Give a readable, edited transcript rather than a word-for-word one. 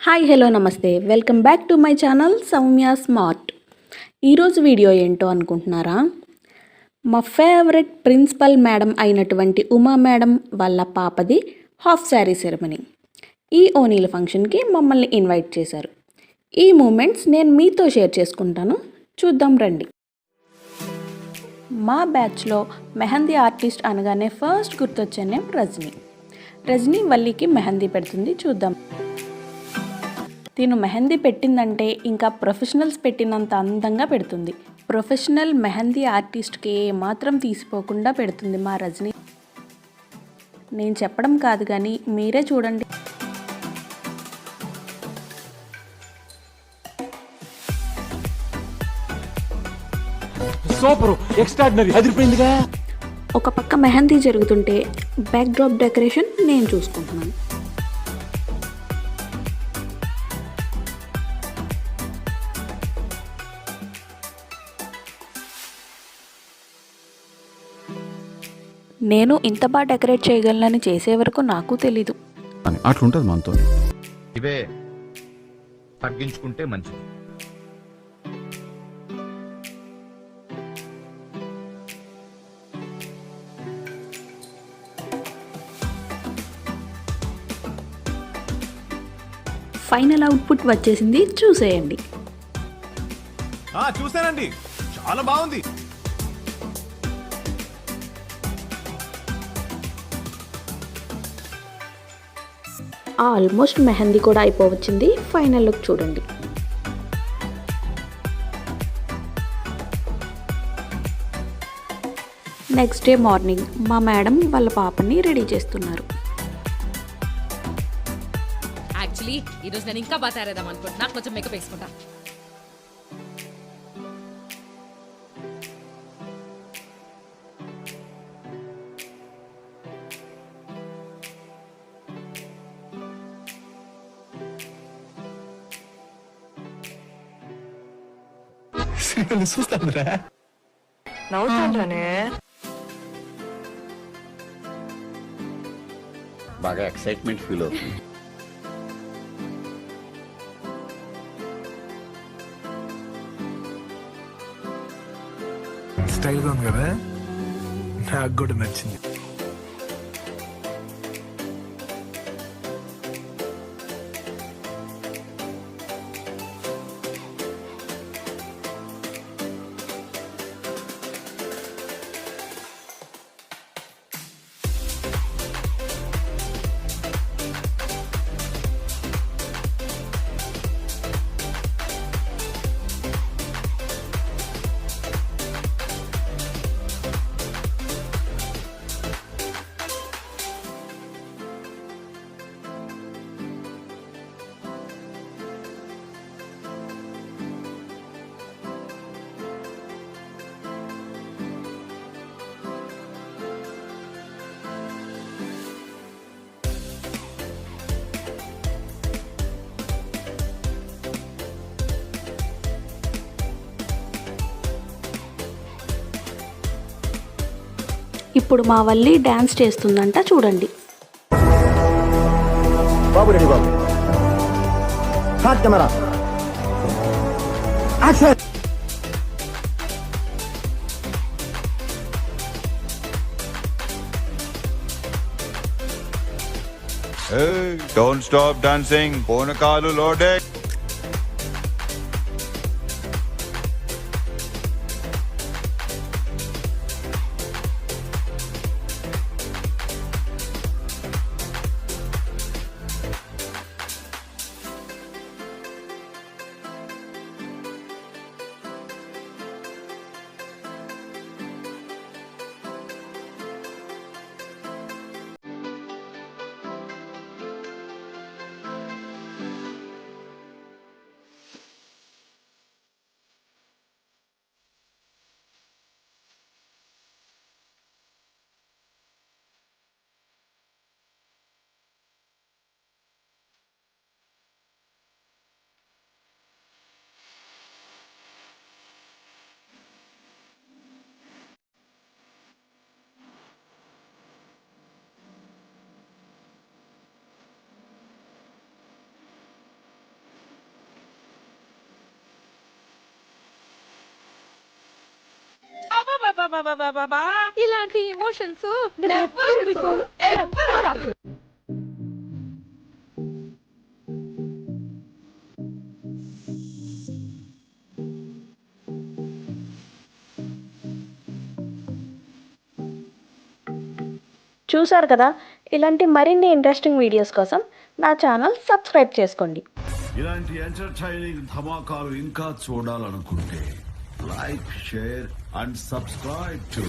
Hi hello నమస్తే welcome back to my channel Soumya smart. ఈరోజు video ఏంటో అనుకుంటున్నారా? మా ఫేవరెట్ ప్రిన్సిపల్ మేడం అయినటువంటి ఉమా మేడం వాళ్ళ పాపది హాఫ్ శారీ సెరమనీ. ఈ ఓనీల ఫంక్షన్కి మమ్మల్ని ఇన్వైట్ చేశారు. ఈ మూమెంట్స్ నేను మీతో షేర్ చేసుకుంటాను, చూద్దాం రండి. మా బ్యాచ్లో మెహందీ ఆర్టిస్ట్ అనగానే ఫస్ట్ గుర్తొచ్చే నేమ్ రజనీ. రజనీ వల్లికి మెహందీ పెడుతుంది, చూద్దాం. తిను మెహందీ పెట్టిందంటే ఇంకా ప్రొఫెషనల్స్ పెట్టినంత అందంగా పెడుతుంది. ప్రొఫెషనల్ మెహందీ ఆర్టిస్ట్కి మాత్రం తీసిపోకుండా పెడుతుంది మా రజనీ. నేను చెప్పడం కాదు కానీ మీరే చూడండి. సూపర్, ఎక్స్ట్రాడినరీ, అదిరిపోయిందిగా. ఒక పక్క మెహందీ జరుగుతుంటే బ్యాక్ డ్రాప్ డెకరేషన్ నేను చూసుకుంటున్నాను. నేను ఇంత బాగా డెకరేట్ చేయగలనని చేసే వరకు నాకు తెలీదు. అట్లుంటుంది మనతో. ఇవే తగ్గించుకుంటే మంచిది. ఫైనల్ అవుట్పుట్ వచ్చేసింది, చూసేయండి. చూసానండి, చాలా బాగుంది. ఆల్మోస్ట్ మెహందీ కూడా అయిపోవచ్చింది. ఫైనల్ లుక్ చూడండి. నెక్స్ట్ డే మార్నింగ్ మా మేడం వాళ్ళ పాపని రెడీ చేస్తున్నారు. యాక్చువల్లీ ఈరోజు నేను ఇంకా బాగా తయారేద్దాం అనుకుంటున్నా. కొంచెం మేకప్ వేసుకుంటా. చూస్తాను నవ్వుతానే. బాగా ఎక్సైట్మెంట్ ఫీల్ అవుతుంది. స్టైల్గా ఉంది కదా, నాకు కూడా నచ్చింది. ఇప్పుడు మా వల్లి డ్యాన్స్ చేస్తుందంట, చూడండి. బాబు రెడీ బాబు. హాట్ camera action. Don't stop dancing. పూనకాలు లోడెడ్. ఇలాంటి ఎమోషన్స్ చూసారు కదా, ఇలాంటి మరిన్ని ఇంట్రెస్టింగ్ వీడియోస్ కోసం నా ఛానల్ సబ్స్క్రైబ్ చేసుకోండి. ఇలాంటి ఎంటర్టైనింగ్ ధమాకాలు ఇంకా చూడాలనుకుంటే like share and subscribe to